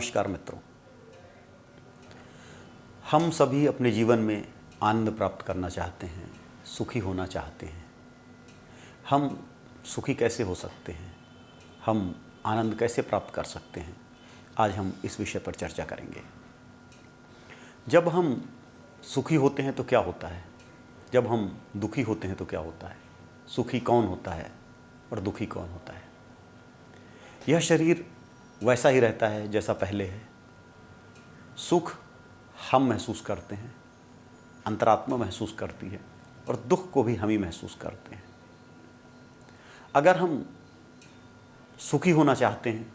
नमस्कार मित्रों। हम सभी अपने जीवन में आनंद प्राप्त करना चाहते हैं, सुखी होना चाहते हैं। हम सुखी कैसे हो सकते हैं, हम आनंद कैसे प्राप्त कर सकते हैं, आज हम इस विषय पर चर्चा करेंगे। जब हम सुखी होते हैं तो क्या होता है, जब हम दुखी होते हैं तो क्या होता है, सुखी कौन होता है और दुखी कौन होता है। यह शरीर वैसा ही रहता है जैसा पहले है। सुख हम महसूस करते हैं, अंतरात्मा महसूस करती है, और दुख को भी हम ही महसूस करते हैं। अगर हम सुखी होना चाहते हैं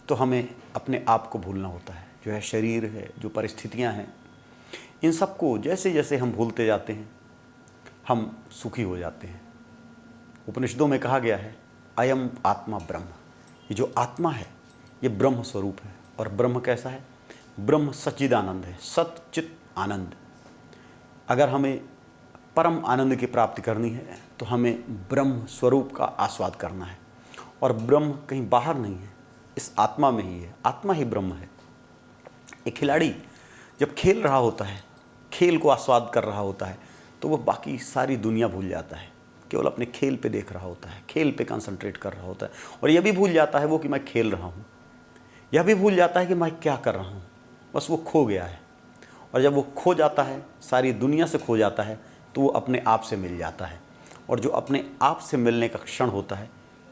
तो हमें अपने आप को भूलना होता है। जो है शरीर है, जो परिस्थितियां हैं, इन सबको जैसे जैसे हम भूलते जाते हैं हम सुखी हो जाते हैं। उपनिषदों में कहा गया है, अयम आत्मा ब्रह्म। ये जो आत्मा है ये ब्रह्म स्वरूप है। और ब्रह्म कैसा है? ब्रह्म सच्चिदानंद है, सत चित आनंद। अगर हमें परम आनंद की प्राप्ति करनी है तो हमें ब्रह्म स्वरूप का आस्वाद करना है। और ब्रह्म कहीं बाहर नहीं है, इस आत्मा में ही है। आत्मा ही ब्रह्म है। एक खिलाड़ी जब खेल रहा होता है, खेल को आस्वाद कर रहा होता है, तो वह बाकी सारी दुनिया भूल जाता है, केवल अपने खेल पे देख रहा होता है, खेल पे कंसंट्रेट कर रहा होता है। और यह भी भूल जाता है वो कि मैं खेल रहा हूँ, यह भी भूल जाता है कि मैं क्या कर रहा हूँ। बस वो खो गया है। और जब वो खो जाता है, सारी दुनिया से खो जाता है, तो वो अपने आप से मिल जाता है। और जो अपने आप से मिलने का क्षण होता है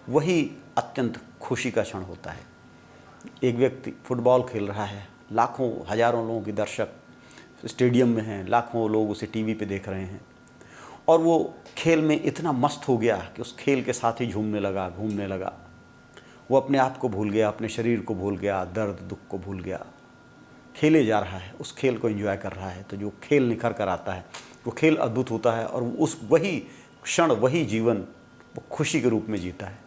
वही अत्यंत खुशी का क्षण होता है। एक व्यक्ति फुटबॉल खेल रहा है, लाखों हजारों लोगों के दर्शक स्टेडियम में हैं, लाखों लोग उसे टीवी पे देख रहे हैं, और वो खेल में इतना मस्त हो गया कि उस खेल के साथ ही झूमने लगा, घूमने लगा। वो अपने आप को भूल गया, अपने शरीर को भूल गया, दर्द दुख को भूल गया। खेले जा रहा है, उस खेल को एंजॉय कर रहा है। तो जो खेल निखर कर आता है वो खेल अद्भुत होता है, और उस वही क्षण, वही जीवन वो खुशी के रूप में जीता है।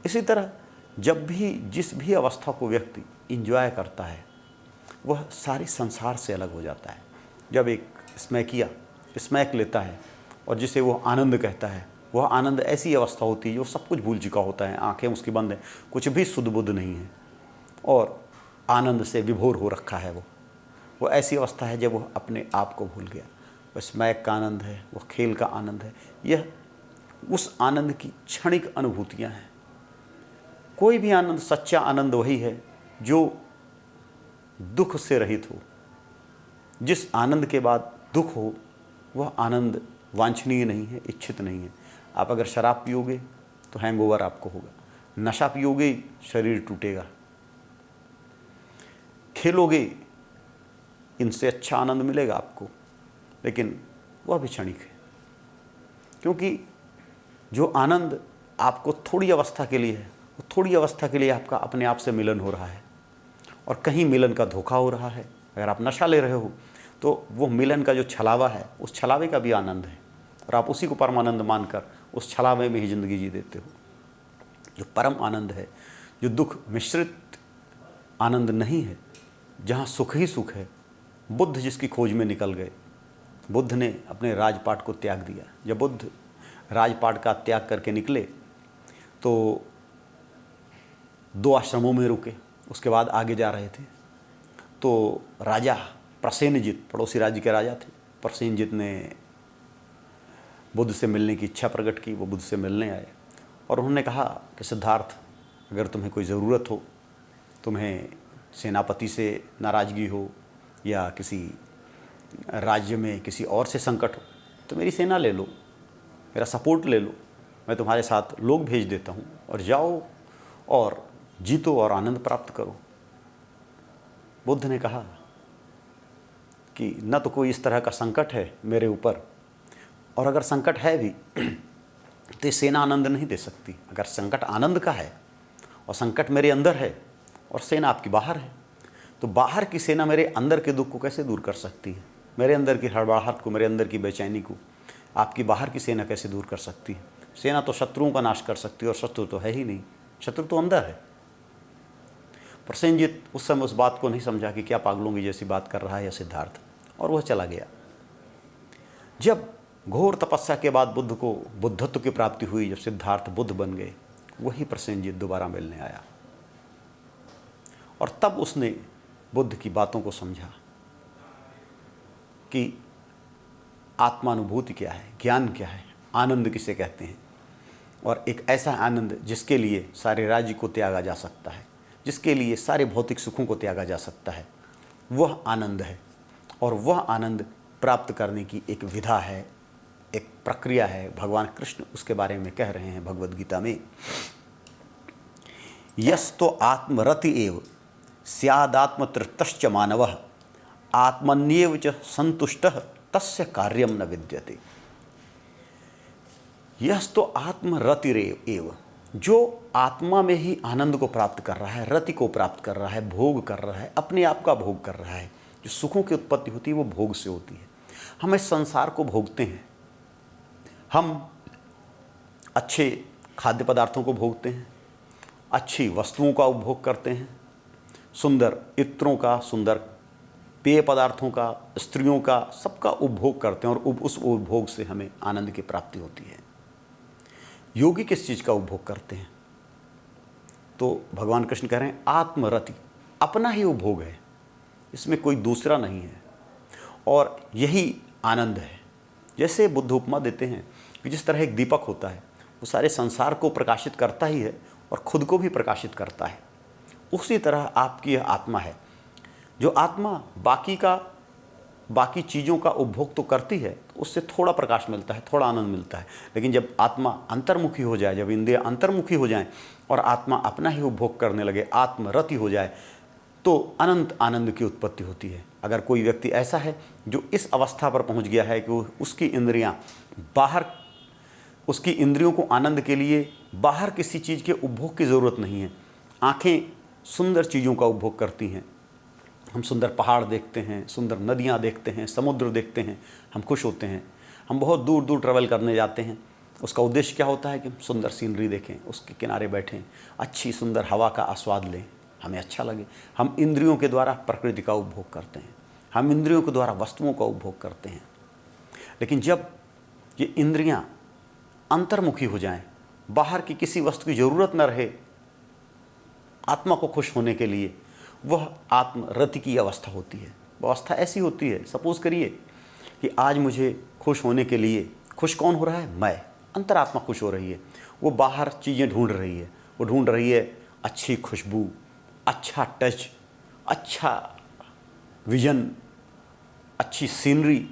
इसी तरह जब भी जिस भी अवस्था को व्यक्ति एंजॉय करता है वह सारे संसार से अलग हो जाता है। जब एक स्मैक लेता है और जिसे वो आनंद कहता है, वह आनंद ऐसी अवस्था होती है जो सब कुछ भूल चुका होता है, आंखें उसकी बंद हैं, कुछ भी सुध बुध नहीं है, और आनंद से विभोर हो रखा है। वो ऐसी अवस्था है जब वह अपने आप को भूल गया। वह स्मैक का आनंद है, वह खेल का आनंद है। यह उस आनंद की क्षणिक अनुभूतियाँ हैं। कोई भी आनंद, सच्चा आनंद वही है जो दुख से रहित हो। जिस आनंद के बाद दुख हो वह आनंद वांछनीय नहीं है, इच्छित नहीं है। आप अगर शराब पियोगे तो हैंगओवर आपको होगा, नशा पियोगे शरीर टूटेगा, खेलोगे इनसे अच्छा आनंद मिलेगा आपको, लेकिन वह भी क्षणिक है। क्योंकि जो आनंद आपको थोड़ी अवस्था के लिए है, वो थोड़ी अवस्था के लिए आपका अपने आप से मिलन हो रहा है, और कहीं मिलन का धोखा हो रहा है। अगर आप नशा ले रहे हो तो वो मिलन का जो छलावा है, उस छलावे का भी आनंद है, और आप उसी को परमानंद मानकर उस छलावे में ही ज़िंदगी जी देते हो। जो परम आनंद है, जो दुख मिश्रित आनंद नहीं है, जहाँ सुख ही सुख है, बुद्ध जिसकी खोज में निकल गए। बुद्ध ने अपने राजपाट को त्याग दिया। जब बुद्ध राजपाट का त्याग करके निकले तो 2 आश्रमों में रुके, उसके बाद आगे जा रहे थे। तो राजा प्रसेनजित, पड़ोसी राज्य के राजा थे, प्रसेनजित ने बुद्ध से मिलने की इच्छा प्रकट की। वो बुद्ध से मिलने आए और उन्होंने कहा कि सिद्धार्थ, अगर तुम्हें कोई ज़रूरत हो, तुम्हें सेनापति से नाराज़गी हो या किसी राज्य में किसी और से संकट हो, तो मेरी सेना ले लो, मेरा सपोर्ट ले लो, मैं तुम्हारे साथ लोग भेज देता हूँ, और जाओ और जीतो और आनंद प्राप्त करो। बुद्ध ने कहा कि न तो कोई इस तरह का संकट है मेरे ऊपर, और अगर संकट है भी तो ये सेना आनंद नहीं दे सकती। अगर संकट आनंद का है और संकट मेरे अंदर है और सेना आपकी बाहर है, तो बाहर की सेना मेरे अंदर के दुख को कैसे दूर कर सकती है? मेरे अंदर की हड़बड़ाहट को, मेरे अंदर की बेचैनी को आपकी बाहर की सेना कैसे दूर कर सकती है? सेना तो शत्रुओं का नाश कर सकती है, और शत्रु तो है ही नहीं, शत्रु तो अंदर है। प्रसेनजित उस समय उस बात को नहीं समझा कि क्या पागलों की जैसी बात कर रहा है यह सिद्धार्थ, और वह चला गया। जब घोर तपस्या के बाद बुद्ध को बुद्धत्व की प्राप्ति हुई, जब सिद्धार्थ बुद्ध बन गए, वही प्रसेनजित दोबारा मिलने आया। और तब उसने बुद्ध की बातों को समझा कि आत्मानुभूति क्या है, ज्ञान क्या है, आनंद किसे कहते हैं। और एक ऐसा आनंद जिसके लिए सारे राज्य को त्यागा जा सकता है, जिसके लिए सारे भौतिक सुखों को त्यागा जा सकता है, वह आनंद है। और वह आनंद प्राप्त करने की एक विधा है, एक प्रक्रिया है। भगवान कृष्ण उसके बारे में कह रहे हैं भगवद गीता में, यस्तो आत्मरति एव स्यादात्म तृप्तश्च मानवः आत्मन्येव च संतुष्टः तस्य कार्यम न विद्यते। यस्तो आत्मरतिरेव एव, जो आत्मा में ही आनंद को प्राप्त कर रहा है, रति को प्राप्त कर रहा है, भोग कर रहा है, अपने आप का भोग कर रहा है। जो सुखों की उत्पत्ति होती है वो भोग से होती है। हम इस संसार को भोगते हैं, हम अच्छे खाद्य पदार्थों को भोगते हैं, अच्छी वस्तुओं का उपभोग करते हैं, सुंदर इत्रों का, सुंदर पेय पदार्थों का, स्त्रियों का, सबका उपभोग करते हैं और उस उपभोग से हमें आनंद की प्राप्ति होती है। योगी किस चीज़ का उपभोग करते हैं? तो भगवान कृष्ण कह रहे हैं आत्मरति, अपना ही उपभोग है, इसमें कोई दूसरा नहीं है और यही आनंद है। जैसे बुद्ध उपमा देते हैं कि जिस तरह एक दीपक होता है, वो सारे संसार को प्रकाशित करता ही है और खुद को भी प्रकाशित करता है, उसी तरह आपकी यह आत्मा है। जो आत्मा बाकी चीज़ों का उपभोग तो करती है, तो उससे थोड़ा प्रकाश मिलता है, थोड़ा आनंद मिलता है। लेकिन जब आत्मा अंतर्मुखी हो जाए, जब इंद्रिय अंतर्मुखी हो जाएं और आत्मा अपना ही उपभोग करने लगे, आत्मरति हो जाए, तो अनंत आनंद की उत्पत्ति होती है। अगर कोई व्यक्ति ऐसा है जो इस अवस्था पर पहुंच गया है कि उसकी इंद्रियों को आनंद के लिए बाहर किसी चीज़ के उपभोग की ज़रूरत नहीं है। आँखें सुंदर चीज़ों का उपभोग करती हैं, हम सुंदर पहाड़ देखते हैं, सुंदर नदियाँ देखते हैं, समुद्र देखते हैं, हम खुश होते हैं। हम बहुत दूर दूर ट्रैवल करने जाते हैं, उसका उद्देश्य क्या होता है कि हम सुंदर सीनरी देखें, उसके किनारे बैठें, अच्छी सुंदर हवा का आस्वाद लें, हमें अच्छा लगे। हम इंद्रियों के द्वारा प्रकृति का उपभोग करते हैं, हम इंद्रियों के द्वारा वस्तुओं का उपभोग करते हैं। लेकिन जब ये इंद्रियां अंतर्मुखी हो जाएं, बाहर की किसी वस्तु की ज़रूरत न रहे आत्मा को खुश होने के लिए, वह आत्मरति की अवस्था होती है। वो अवस्था ऐसी होती है, सपोज करिए कि आज मुझे खुश होने के लिए, खुश कौन हो रहा है? मैं, अंतरात्मा खुश हो रही है। वो बाहर चीज़ें ढूंढ रही है, वो ढूंढ रही है अच्छी खुशबू, अच्छा टच, अच्छा विजन, अच्छी सीनरी,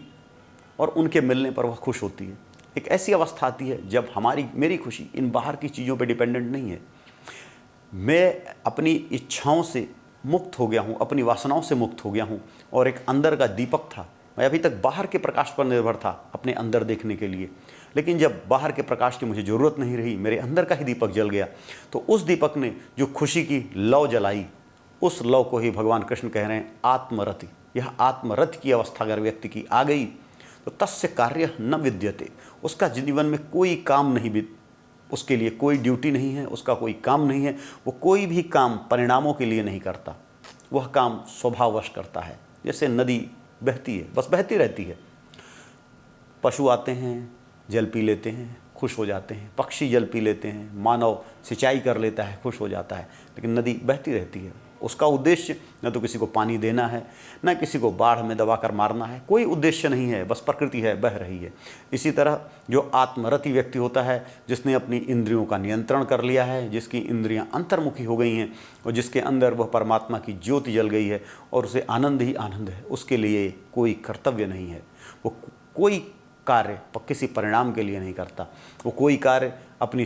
और उनके मिलने पर वह खुश होती है। एक ऐसी अवस्था आती है जब मेरी खुशी इन बाहर की चीज़ों पर डिपेंडेंट नहीं है। मैं अपनी इच्छाओं से मुक्त हो गया हूँ, अपनी वासनाओं से मुक्त हो गया हूँ, और एक अंदर का दीपक था। मैं अभी तक बाहर के प्रकाश पर निर्भर था अपने अंदर देखने के लिए, लेकिन जब बाहर के प्रकाश की मुझे ज़रूरत नहीं रही, मेरे अंदर का ही दीपक जल गया, तो उस दीपक ने जो खुशी की लौ जलाई, उस लौ को ही भगवान कृष्ण कह रहे हैं आत्मरति। यह आत्मरति की अवस्था अगर व्यक्ति की आ गई तो तस्य कार्य न विद्यते, उसका जीवन में कोई काम नहीं, उसके लिए कोई ड्यूटी नहीं है, उसका कोई काम नहीं है। वो कोई भी काम परिणामों के लिए नहीं करता, वह काम स्वभाववश करता है। जैसे नदी बहती है, बस बहती रहती है। पशु आते हैं, जल पी लेते हैं, खुश हो जाते हैं। पक्षी जल पी लेते हैं, मानव सिंचाई कर लेता है, खुश हो जाता है। लेकिन नदी बहती रहती है, उसका उद्देश्य न तो किसी को पानी देना है, न किसी को बाढ़ में दबाकर मारना है, कोई उद्देश्य नहीं है, बस प्रकृति है, बह रही है। इसी तरह जो आत्मरति व्यक्ति होता है, जिसने अपनी इंद्रियों का नियंत्रण कर लिया है, जिसकी इंद्रियां अंतर्मुखी हो गई हैं और जिसके अंदर वह परमात्मा की ज्योति जल गई है और उसे आनंद ही आनंद है, उसके लिए कोई कर्तव्य नहीं है। वो कोई कार्य किसी परिणाम के लिए नहीं करता, वो कोई कार्य अपनी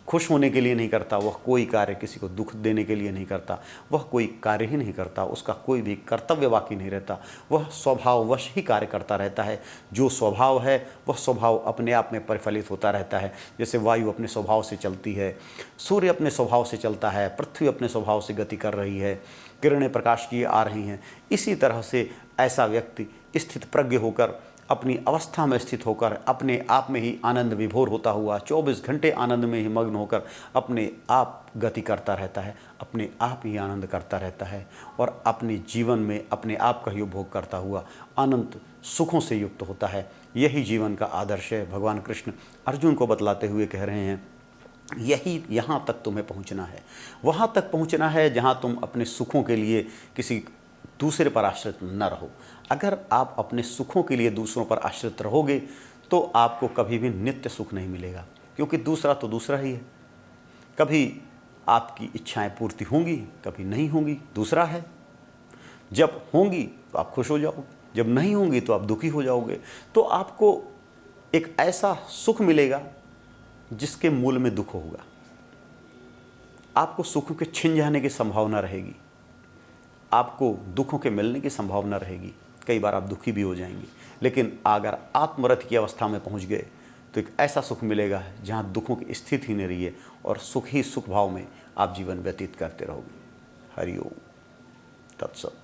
खुश होने के लिए नहीं करता, वह कोई कार्य किसी को दुख देने के लिए नहीं करता, वह कोई कार्य ही नहीं करता, उसका कोई भी कर्तव्य बाकी नहीं रहता, वह स्वभाववश ही कार्य करता रहता है। जो स्वभाव है वह स्वभाव अपने आप में परिफलित होता रहता है। जैसे वायु अपने स्वभाव से चलती है, सूर्य अपने स्वभाव से चलता है, पृथ्वी अपने स्वभाव से गति कर रही है, किरणें प्रकाश की आ रही हैं। इसी तरह से ऐसा व्यक्ति स्थित प्रज्ञ होकर, अपनी अवस्था में स्थित होकर, अपने आप में ही आनंद विभोर होता हुआ 24 घंटे आनंद में ही मग्न होकर अपने आप गति करता रहता है, अपने आप ही आनंद करता रहता है और अपने जीवन में अपने आप का ही उपभोग करता हुआ अनंत सुखों से युक्त होता है। यही जीवन का आदर्श है। भगवान कृष्ण अर्जुन को बतलाते हुए कह रहे हैं यही यहाँ तक तुम्हें पहुँचना है, वहाँ तक पहुँचना है जहाँ तुम अपने सुखों के लिए किसी दूसरे पर आश्रित न रहो। अगर आप अपने सुखों के लिए दूसरों पर आश्रित रहोगे तो आपको कभी भी नित्य सुख नहीं मिलेगा, क्योंकि दूसरा तो दूसरा ही है। कभी आपकी इच्छाएं पूर्ति होंगी, कभी नहीं होंगी, दूसरा है। जब होंगी तो आप खुश हो जाओगे, जब नहीं होंगी तो आप दुखी हो जाओगे। तो आपको एक ऐसा सुख मिलेगा जिसके मूल में दुख होगा। आपको सुख के छिन जाने की संभावना रहेगी, आपको दुखों के मिलने की संभावना रहेगी। कई बार आप दुखी भी हो जाएंगे, लेकिन अगर आत्मरथ की अवस्था में पहुंच गए तो एक ऐसा सुख मिलेगा जहां दुखों की स्थिति ही नहीं रही है, और सुख ही सुख भाव में आप जीवन व्यतीत करते रहोगे। हरि ओम तत्सत।